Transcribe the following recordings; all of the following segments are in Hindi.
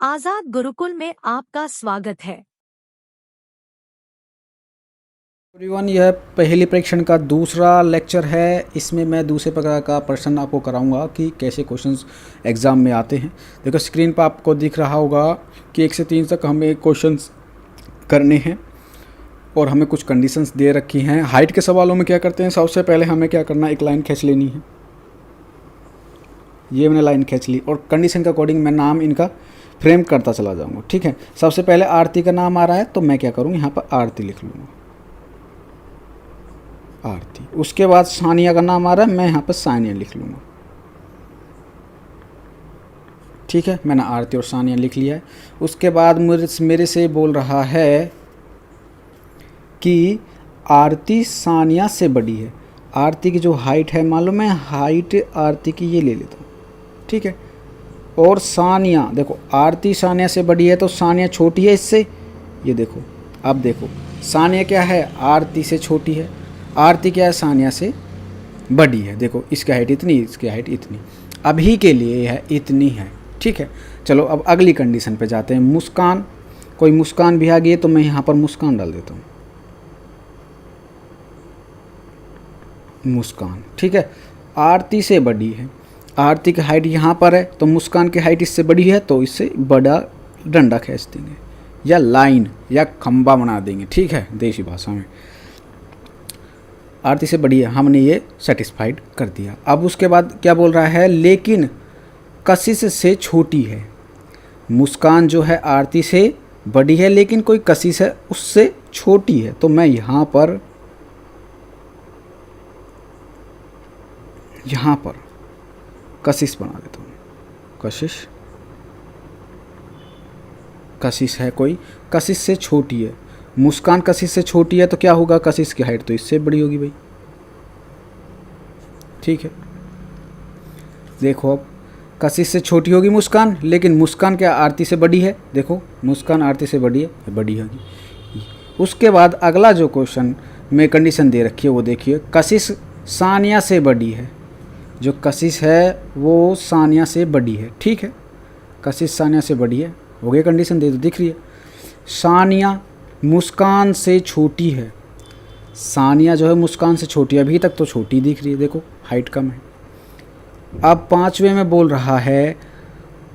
आजाद गुरुकुल में आपका स्वागत है। एवरीवन, यह पहेली परीक्षण का दूसरा लेक्चर है। इसमें मैं दूसरे प्रकार का प्रश्न आपको कराऊंगा कि कैसे क्वेश्चंस एग्ज़ाम में आते हैं। देखो स्क्रीन पर आपको दिख रहा होगा कि 1 से 3 तक हमें क्वेश्चंस करने हैं और हमें कुछ कंडीशंस दे रखी हैं। हाइट के सवालों में क्या करते हैं, सबसे पहले हमें क्या करना है, एक लाइन खींच लेनी है। ये मैंने लाइन खींच ली और कंडीशन के अकॉर्डिंग मैं नाम इनका फ्रेम करता चला जाऊँगा। ठीक है, सबसे पहले आरती का नाम आ रहा है तो मैं क्या करूँगा, यहाँ पर आरती लिख लूँगा, आरती। उसके बाद सानिया का नाम आ रहा है, मैं यहाँ पर सानिया लिख लूँगा। ठीक है, मैंने आरती और सानिया लिख लिया है। उसके बाद मेरे से बोल रहा है कि आरती सानिया से बड़ी है। आरती की जो हाइट है, मालूम है हाइट आरती की, ये ले लेता हूँ। ठीक है, और सानिया, देखो आरती सानिया से बड़ी है तो सानिया छोटी है इससे। ये देखो, अब देखो सानिया क्या है, आरती से छोटी है। आरती क्या है, सानिया से बड़ी है। देखो इसकी हाइट इतनी, इसकी हाइट इतनी। अभी के लिए यह इतनी है। ठीक है, चलो अब अगली कंडीशन पे जाते हैं। मुस्कान, कोई मुस्कान भी आ गई है तो मैं यहाँ पर मुस्कान डाल देता हूँ, मुस्कान। ठीक है, आरती से बड़ी है, आरती की हाइट यहाँ पर है तो मुस्कान की हाइट इससे बड़ी है तो इससे बड़ा डंडा खींच देंगे या लाइन या खंबा बना देंगे। ठीक है, देसी भाषा में। आरती से बड़ी है, हमने ये सेटिस्फाइड कर दिया। अब उसके बाद क्या बोल रहा है, लेकिन कशिश से छोटी है। मुस्कान जो है आरती से बड़ी है लेकिन कोई कशिश है उससे छोटी है, तो मैं यहाँ पर कशिश बना देता हूँ। कशिश, कशिश है कोई, कशिश से छोटी है। मुस्कान कशिश से छोटी है तो क्या होगा, कशिश की हाइट तो इससे बड़ी होगी भाई। ठीक है, देखो अब कशिश से छोटी होगी मुस्कान, लेकिन मुस्कान क्या आरती से बड़ी है। देखो मुस्कान आरती से बड़ी है, बड़ी होगी। उसके बाद अगला जो क्वेश्चन में कंडीशन दे रखी है वो देखिए, कशिश सानिया से बड़ी है। जो कशिश है वो सानिया से बड़ी है। ठीक है, कशिश सानिया से बड़ी है, हो गई कंडीशन, दे तो दिख रही है। सानिया मुस्कान से छोटी है। सानिया जो है मुस्कान से छोटी है, अभी तक तो छोटी दिख रही है, देखो हाइट कम है। अब 5वें में बोल रहा है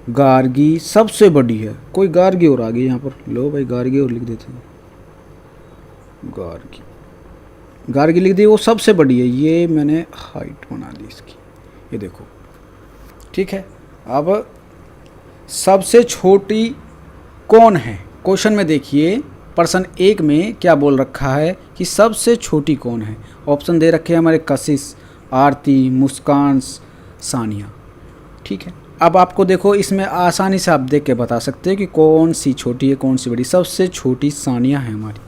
गार्गी सबसे बड़ी है। कोई गार्गी और आ गई यहाँ पर, लो भाई गार्गी और लिख देते हैं, गार्गी, गार्गी लिख दी, वो सबसे बड़ी है। ये मैंने हाइट बना दी इसकी, ये देखो। ठीक है, अब सबसे छोटी कौन है, क्वेश्चन में देखिए प्रश्न 1 में क्या बोल रखा है कि सबसे छोटी कौन है। ऑप्शन दे रखे हैं हमारे, कशिश, आरती, मुस्कान, सानिया। ठीक है, अब आपको देखो इसमें आसानी से आप देख के बता सकते हैं कि कौन सी छोटी है कौन सी बड़ी। सबसे छोटी सानिया है हमारी।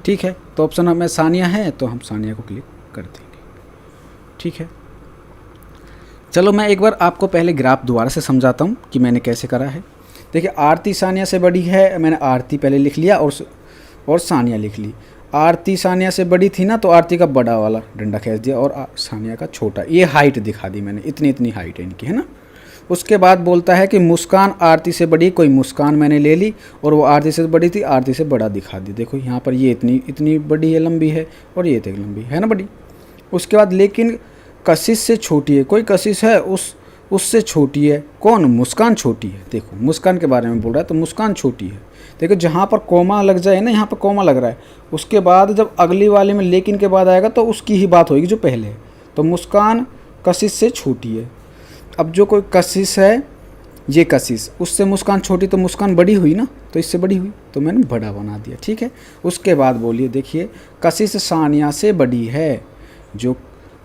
ठीक है, तो ऑप्शन हमें सानिया है तो हम सानिया को क्लिक कर देंगे। ठीक है, चलो मैं एक बार आपको पहले ग्राफ दोबारा से समझाता हूँ कि मैंने कैसे करा है। देखिए आरती सानिया से बड़ी है, मैंने आरती पहले लिख लिया और सानिया लिख ली। आरती सानिया से बड़ी थी ना तो आरती का बड़ा वाला डंडा खींच दिया और सानिया का छोटा, ये हाइट दिखा दी मैंने, इतनी इतनी हाइट है इनकी, है ना। उसके बाद बोलता है कि मुस्कान आरती से बड़ी, कोई मुस्कान मैंने ले ली और वो आरती से बड़ी थी, आरती से बड़ा दिखा दी। देखो यहाँ पर ये इतनी इतनी बड़ी है, लंबी है, और ये इतनी लंबी है ना, बड़ी। उसके बाद लेकिन कशिश से छोटी है, कोई कशिश है उससे छोटी है। कौन, मुस्कान छोटी है। देखो मुस्कान के बारे में बोल रहा है तो मुस्कान छोटी है। देखो जहाँ पर कोमा लग जाए ना, यहाँ पर कोमा लग रहा है, उसके बाद जब अगली वाले में लेकिन के बाद आएगा तो उसकी ही बात होगी जो पहले है। तो मुस्कान कशिश से छोटी है। अब जो कोई कशिश है, ये कशिश, उससे मुस्कान छोटी तो मुस्कान बड़ी हुई ना, तो इससे बड़ी हुई तो मैंने बड़ा बना दिया। ठीक है, उसके बाद बोलिए, देखिए कशिश सानिया से बड़ी है। जो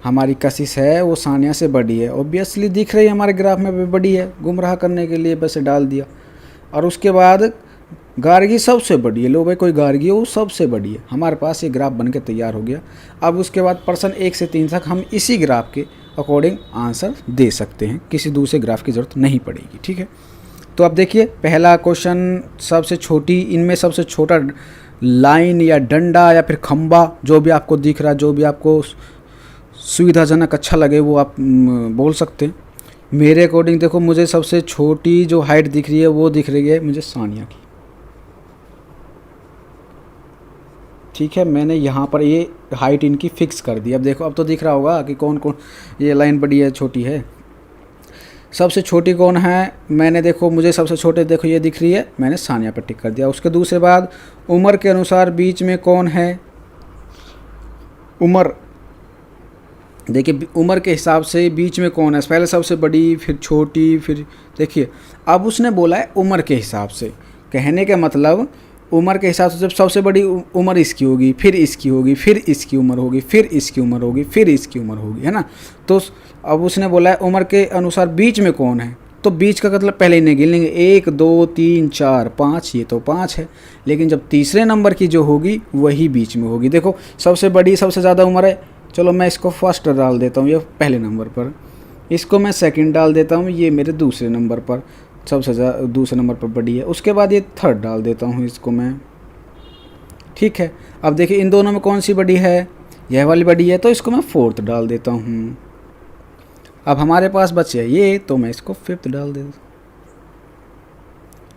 हमारी कशिश है वो सानिया से बड़ी है, ऑब्वियसली दिख रही है हमारे ग्राफ में भी बड़ी है, गुमराह करने के लिए बस डाल दिया। और उसके बाद गार्गी सबसे बड़ी है। लो भाई कोई गार्गी है वो सबसे बड़ी है, हमारे पास ये ग्राफ बन के तैयार हो गया। अब उसके बाद प्रश्न 1 से 3 तक हम इसी ग्राफ के अकॉर्डिंग आंसर दे सकते हैं, किसी दूसरे ग्राफ की ज़रूरत नहीं पड़ेगी। ठीक है, तो अब देखिए पहला क्वेश्चन, सबसे छोटी, इनमें सबसे छोटा लाइन या डंडा या फिर खंबा, जो भी आपको दिख रहा है, जो भी आपको सुविधाजनक अच्छा लगे वो आप बोल सकते हैं। मेरे अकॉर्डिंग देखो, मुझे सबसे छोटी जो हाइट दिख रही है वो दिख रही है मुझे सानिया की। ठीक है, मैंने यहाँ पर ये हाइट इनकी फिक्स कर दी। अब देखो, अब तो दिख रहा होगा कि कौन कौन ये लाइन बड़ी है छोटी है। सबसे छोटी कौन है, मैंने देखो मुझे सबसे छोटे देखो ये दिख रही है, मैंने सानिया पर टिक कर दिया। उसके दूसरे बाद उम्र के अनुसार बीच में कौन है, उम्र देखिए उम्र के हिसाब से बीच में कौन है, पहले सबसे बड़ी फिर छोटी फिर देखिए। अब उसने बोला है उम्र के हिसाब से, कहने का मतलब उम्र के हिसाब से जब सबसे बड़ी उम्र इसकी होगी, फिर इसकी होगी, फिर इसकी उम्र होगी, फिर इसकी उम्र होगी, फिर इसकी उम्र होगी, है ना। तो अब उसने बोला है उम्र के अनुसार बीच में कौन है, तो बीच का मतलब पहले ही नहीं गिन लेंगे, 1 2 3 4 5, ये तो 5 है। लेकिन जब तीसरे नंबर की जो होगी वही बीच में होगी। देखो सबसे बड़ी सबसे ज़्यादा उम्र है, चलो मैं इसको फर्स्ट डाल देता हूँ, ये पहले नंबर पर। इसको मैं सेकंड डाल देता हूँ, ये मेरे दूसरे नंबर पर सबसे ज़्यादा दूसरे नंबर पर बड़ी है। उसके बाद ये थर्ड डाल देता हूँ इसको मैं। ठीक है, अब देखिए इन दोनों में कौन सी बड़ी है, यह वाली बड़ी है, तो इसको मैं फोर्थ डाल देता हूँ। अब हमारे पास बचे ये, तो मैं इसको फिफ्थ डाल देता हूँ।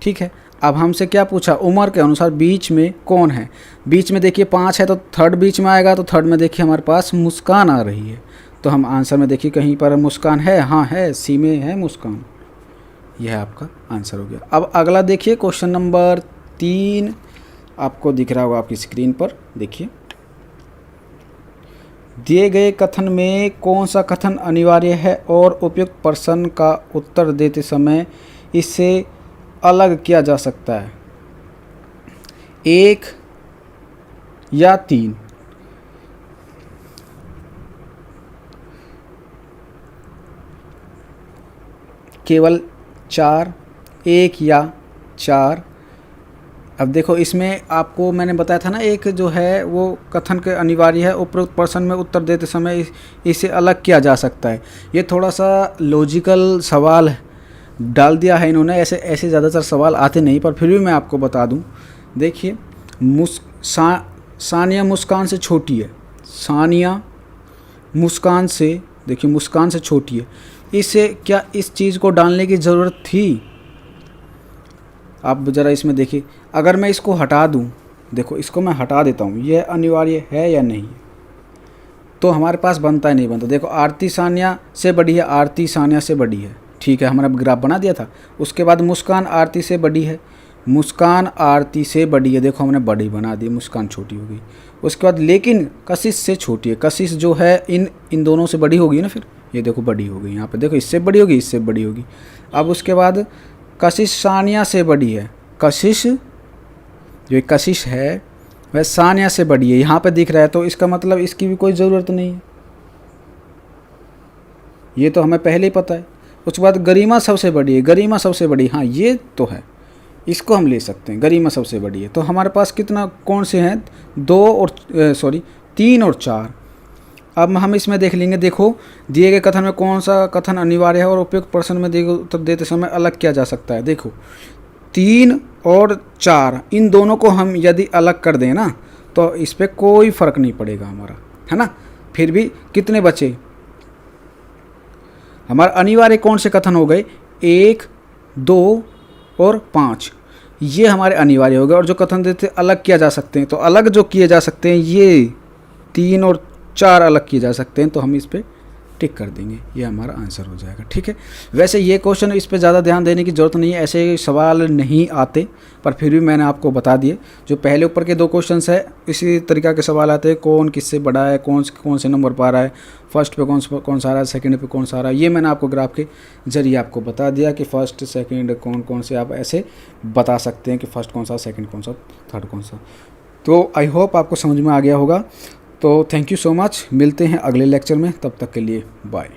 ठीक है, अब हमसे क्या पूछा, उम्र के अनुसार बीच में कौन है। बीच में देखिए 5 है, तो थर्ड बीच में आएगा, तो थर्ड में देखिए हमारे पास मुस्कान आ रही है। तो हम आंसर में देखिए कहीं पर मुस्कान है, हाँ है, सी में है मुस्कान। यह आपका आंसर हो गया। अब अगला देखिए क्वेश्चन नंबर 3 आपको दिख रहा होगा आपकी स्क्रीन पर। देखिए, दिए गए कथन में कौन सा कथन अनिवार्य है और उपयुक्त प्रश्न का उत्तर देते समय इससे अलग किया जा सकता है, 1 या 3। केवल 4, 1 या 4। अब देखो इसमें आपको मैंने बताया था ना, एक जो है वो कथन के अनिवार्य है, उपरोक्त प्रश्न में उत्तर देते समय इसे अलग किया जा सकता है। ये थोड़ा सा लॉजिकल सवाल डाल दिया है इन्होंने, ऐसे ज़्यादातर सवाल आते नहीं, पर फिर भी मैं आपको बता दूं। देखिए सानिया मुस्कान से छोटी है, सानिया मुस्कान से, देखिए मुस्कान से छोटी है, इसे क्या इस चीज़ को डालने की ज़रूरत थी। आप ज़रा इसमें देखिए, अगर मैं इसको हटा दूं, देखो इसको मैं हटा देता हूं, यह अनिवार्य है या नहीं, तो हमारे पास बनता ही नहीं बनता। देखो आरती सानिया से बड़ी है, आरती सानिया से बड़ी है, ठीक है, हमारा ग्राफ बना दिया था। उसके बाद मुस्कान आरती से बड़ी है, मुस्कान आरती से बड़ी है, देखो हमने बड़ी बना दी, मुस्कान छोटी हो गई। उसके बाद लेकिन कशिश से छोटी है, कशिश जो है इन दोनों से बड़ी होगी ना, फिर ये देखो बड़ी हो गई, यहाँ पे देखो इससे बड़ी होगी, इससे बड़ी होगी। अब उसके बाद कशिश सानिया से बड़ी है, कशिश जो कशिश है वह सानिया से बड़ी है, यहाँ पे दिख रहा है, तो इसका मतलब इसकी भी कोई ज़रूरत नहीं है, ये तो हमें पहले ही पता है। उसके बाद गरिमा सबसे बड़ी है, गरिमा सबसे बड़ी, हाँ ये तो है, इसको हम ले सकते हैं, गरिमा सबसे बड़ी है। तो हमारे पास कितना कौन से हैं, 3 और 4। अब हम इसमें देख लेंगे, देखो दिए गए कथन में कौन सा कथन अनिवार्य है और उपयुक्त प्रश्न में दिए गए उत्तर देते समय अलग किया जा सकता है। देखो 3 और 4 इन दोनों को हम यदि अलग कर दें ना, तो इस पर कोई फ़र्क नहीं पड़ेगा हमारा, है ना। फिर भी कितने बचे हमारे अनिवार्य, कौन से कथन हो गए, 1 2 और 5, ये हमारे अनिवार्य हो गए। और जो कथन देते अलग किया जा सकते हैं, तो अलग जो किए जा सकते हैं ये 3 और 4 अलग किए जा सकते हैं, तो हम इस पर टिक कर देंगे, ये हमारा आंसर हो जाएगा। ठीक है, वैसे ये क्वेश्चन इस पे ज़्यादा ध्यान देने की ज़रूरत नहीं है, ऐसे सवाल नहीं आते, पर फिर भी मैंने आपको बता दिए। जो पहले ऊपर के 2 क्वेश्चंस है इसी तरीक़ा के सवाल आते हैं, कौन किससे बड़ा है, कौन से नंबर पर आ रहा है, फर्स्ट पे कौन सा आ रहा है, सेकंड पे कौन सा आ रहा है, ये मैंने आपको ग्राफ के जरिए आपको बता दिया कि फर्स्ट सेकंड कौन से आप ऐसे बता सकते हैं कि फर्स्ट कौन सा, सेकंड कौन सा, थर्ड कौन सा। तो आई होप आपको समझ में आ गया होगा। तो थैंक यू सो मच, मिलते हैं अगले लेक्चर में, तब तक के लिए बाय।